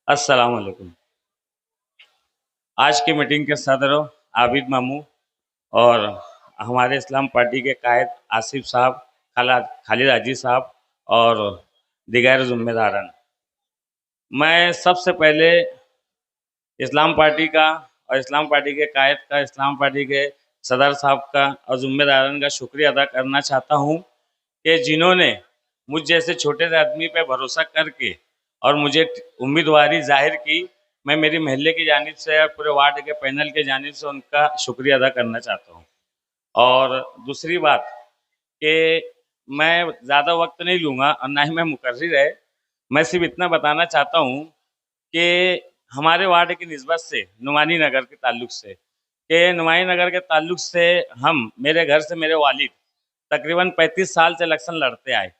अस्सलाम वालेकुम। आज की मीटिंग के सदर आबिद मामू और हमारे इस्लाम पार्टी के कायद आसिफ साहब, खालिद हाजी साहब और दिगर ज़िम्मेदारान, मैं सबसे पहले इस्लाम पार्टी का और इस्लाम पार्टी के कायद का, इस्लाम पार्टी के सदर साहब का और ज़िम्मेदारान का शुक्रिया अदा करना चाहता हूँ कि जिन्होंने मुझ जैसे छोटे से आदमी पे भरोसा करके और मुझे उम्मीदवारी जाहिर की। मैं मेरी महल्ले की जानिब से और पूरे वार्ड के पैनल के जानिब से उनका शुक्रिया अदा करना चाहता हूँ। और दूसरी बात कि मैं ज़्यादा वक्त नहीं लूँगा और ना ही मैं मुकर्रिर है। मैं सिर्फ इतना बताना चाहता हूँ कि हमारे वार्ड की निस्बत से नुमानी नगर के ताल्लुक़ से नुमानी नगर के ताल्लुक़ से हम, मेरे घर से मेरे वालिद तकरीबन 35 साल से इलेक्शन लड़ते आए।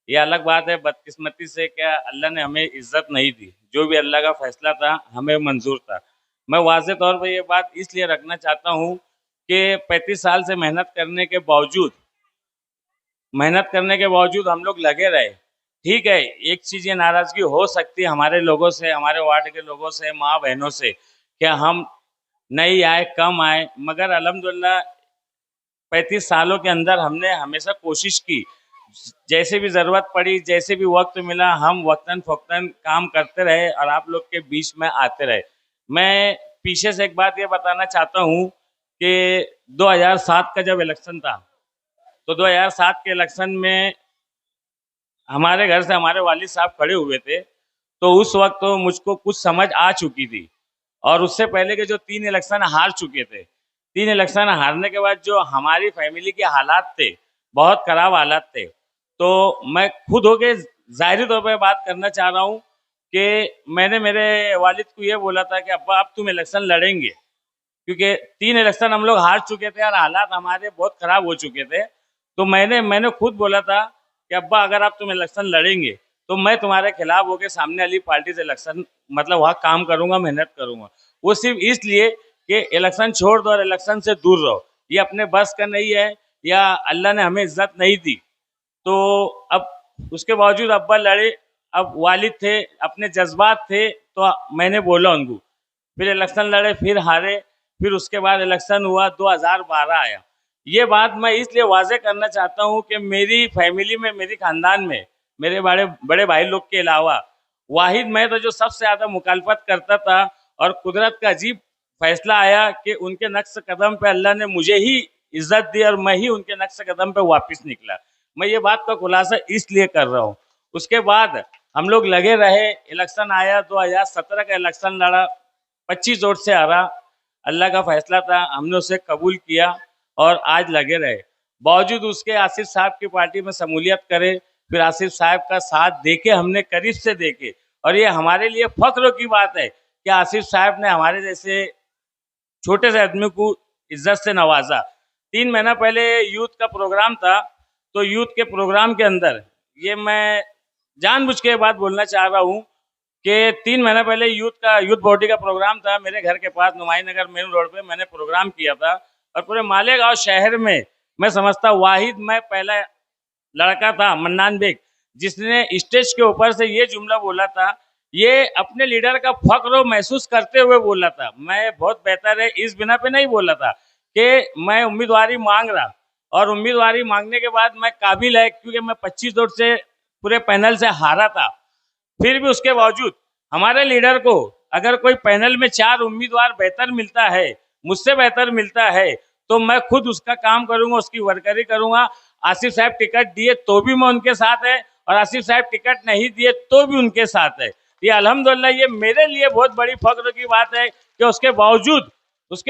ये अलग बात है, बदकिस्मती से क्या अल्लाह ने हमें इज़्ज़त नहीं दी। जो भी अल्लाह का फ़ैसला था हमें मंजूर था। मैं वाज़ेह तौर पर ये बात इसलिए रखना चाहता हूँ कि 35 साल से मेहनत करने के बावजूद हम लोग लगे रहे। ठीक है, एक चीज़ ये नाराज़गी हो सकती है हमारे लोगों से, हमारे वार्ड के लोगों से, माँ बहनों से, क्या हम नहीं आए, कम आए, मगर अल्हम्दुलिल्लाह 35 सालों के अंदर हमने हमेशा कोशिश की। जैसे भी ज़रूरत पड़ी, जैसे भी वक्त मिला, हम वक्तन फ़ौक्तन काम करते रहे और आप लोग के बीच में आते रहे। मैं पीछे से एक बात ये बताना चाहता हूँ कि 2007 का जब इलेक्शन था, तो 2007 के इलेक्शन में हमारे घर से हमारे वालिद साहब खड़े हुए थे। तो उस वक्त तो मुझको कुछ समझ आ चुकी थी और उससे पहले के जो 3 इलेक्शन हार चुके थे, 3 इलेक्शन हारने के बाद जो हमारी फैमिली के हालात थे, बहुत ख़राब हालात थे। तो मैं खुद होके ज़ाहिरी तौर पे बात करना चाह रहा हूँ कि मैंने मेरे वालिद को ये बोला था कि अब्बा अब तुम इलेक्शन लड़ेंगे, क्योंकि 3 इलेक्शन हम लोग हार चुके थे और हालात हमारे बहुत ख़राब हो चुके थे। तो मैंने खुद बोला था कि अब्बा अगर आप तुम इलेक्शन लड़ेंगे तो मैं तुम्हारे खिलाफ होकर सामने वाली पार्टी से इलेक्शन मतलब वहाँ काम करूँगा, मेहनत करूँगा। वो सिर्फ इसलिए कि इलेक्शन छोड़ दो और इलेक्शन से दूर रहो, ये अपने बस का नहीं है या अल्लाह ने हमें इज्जत नहीं दी। तो अब उसके बावजूद अब्बा लड़े, अब वालिद थे, अपने जज्बात थे, तो मैंने बोला उनको। फिर इलेक्शन लड़े, फिर हारे, फिर उसके बाद इलेक्शन हुआ, 2012 आया। ये बात मैं इसलिए वाज़ेह करना चाहता हूँ कि मेरी फैमिली में, मेरी ख़ानदान में, मेरे बड़े बड़े भाई लोग के अलावा वाहिद मैं तो जो सबसे ज़्यादा मुखालफत करता था। और कुदरत का अजीब फैसला आया कि उनके नक्श कदम पे अल्लाह ने मुझे ही इज्जत दी और मैं ही उनके नक्श कदम पे वापस निकला। मैं ये बात का खुलासा इसलिए कर रहा हूँ। उसके बाद हम लोग लगे रहे, इलेक्शन आया, 2017 का इलेक्शन लड़ा, 25 वोट से हारा। अल्लाह का फैसला था, हमने उसे कबूल किया और आज लगे रहे। बावजूद उसके आसिफ साहब की पार्टी में शमूलियत करे, फिर आसिफ साहब का साथ देके, हमने करीब से देखे और ये हमारे लिए फ़ख्र की बात है कि आसिफ साहब ने हमारे जैसे छोटे से आदमी को इज्जत से नवाजा। 3 महीना पहले यूथ का प्रोग्राम था, तो यूथ के प्रोग्राम के अंदर ये मैं जानबूझ के बात बोलना चाह रहा हूँ कि 3 महीना पहले यूथ बॉडी का प्रोग्राम था मेरे घर के पास नुमाई नगर मेन रोड पे। मैंने प्रोग्राम किया था और पूरे मालेगांव शहर में मैं समझता वाहिद मैं पहला लड़का था, मन्नान बेग, जिसने स्टेज के ऊपर से ये जुमला बोला था। ये अपने लीडर का फख्र महसूस करते हुए बोला था। मैं बहुत बेहतर है इस बिना पे नहीं बोला था कि मैं उम्मीदवारी मांग रहा, और उम्मीदवारी मांगने के बाद मैं काबिल है, क्योंकि मैं 25 वोट से पूरे पैनल से हारा था। फिर भी उसके बावजूद हमारे लीडर को अगर कोई पैनल में 4 उम्मीदवार बेहतर मिलता है, मुझसे बेहतर मिलता है, तो मैं खुद उसका काम करूंगा, उसकी वर्करी करूंगा। आसिफ साहब टिकट दिए तो भी मैं उनके साथ है, और आसिफ साहब टिकट नहीं दिए तो भी उनके साथ है। ये अल्हम्दुलिल्लाह ये मेरे लिए बहुत बड़ी फख्र की बात है कि उसके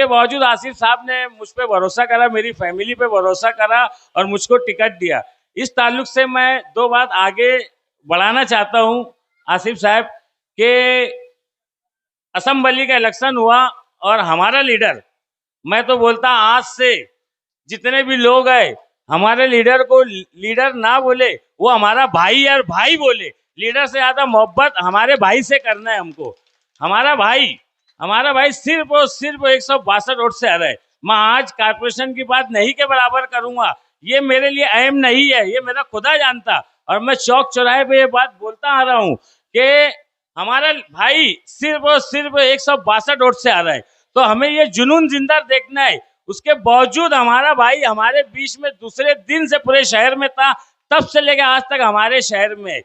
बावजूद आसिफ साहब ने मुझ पर भरोसा करा, मेरी फैमिली पे भरोसा करा और मुझको टिकट दिया। इस ताल्लुक से मैं 2 बात आगे बढ़ाना चाहता हूँ आसिफ साहब के। असम्बली का इलेक्शन हुआ और हमारा लीडर, मैं तो बोलता आज से जितने भी लोग हैं हमारे लीडर को लीडर ना बोले, वो हमारा भाई और भाई बोले। लीडर से ज्यादा मोहब्बत हमारे भाई से करना है हमको। हमारा भाई सिर्फ और सिर्फ 162 वोट से आ रहा है। मैं आज कारपोरेशन की बात नहीं के बराबर करूंगा, ये मेरे लिए अहम नहीं है, ये मेरा खुदा जानता। और मैं चौक चौराहे पे ये बात बोलता आ रहा हूँ कि हमारा भाई सिर्फ और सिर्फ 162 वोट से आ रहा है, तो हमें ये जुनून जिंदा देखना है। उसके बावजूद हमारा भाई हमारे बीच में दूसरे दिन से पूरे शहर में था, तब से लेकर आज तक हमारे शहर में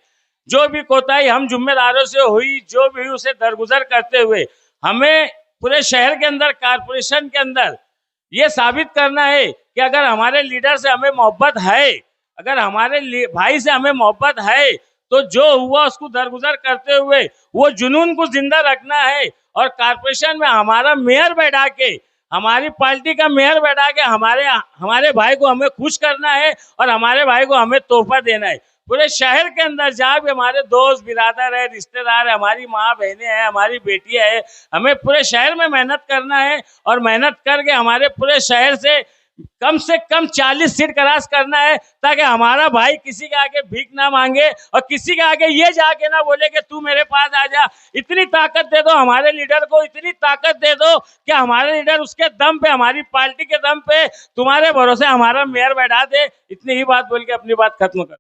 जो भी कोताही हम जिम्मेदारों से हुई, जो भी हुई, उसे दरगुजर करते हुए हमें पूरे शहर के अंदर, कारपोरेशन के अंदर ये साबित करना है कि अगर हमारे लीडर से हमें मोहब्बत है, अगर हमारे भाई से हमें मोहब्बत है, तो जो हुआ उसको दरगुजर करते हुए वो जुनून को जिंदा रखना है और कारपोरेशन में हमारा मेयर बैठा के, हमारी पार्टी का मेयर बैठा के हमारे भाई को हमें खुश करना है और हमारे भाई को हमें तोहफा देना है। पूरे शहर के अंदर जहाँ भी हमारे दोस्त बिरादर है, रिश्तेदार है, हमारी माँ बहनें हैं, हमारी बेटियां है, हमें पूरे शहर में मेहनत करना है और मेहनत करके हमारे पूरे शहर से कम 40 सीट क्रॉस करना है, ताकि हमारा भाई किसी के आगे भीख ना मांगे और किसी के आगे ये जाके ना बोले कि तू मेरे पास आ जा। इतनी ताकत दे दो हमारे लीडर को, इतनी ताकत दे दो कि हमारे लीडर उसके दम पे, हमारी पार्टी के दम पे, तुम्हारे भरोसे हमारा मेयर बैठा दे। इतनी ही बात बोल के अपनी बात खत्म कर।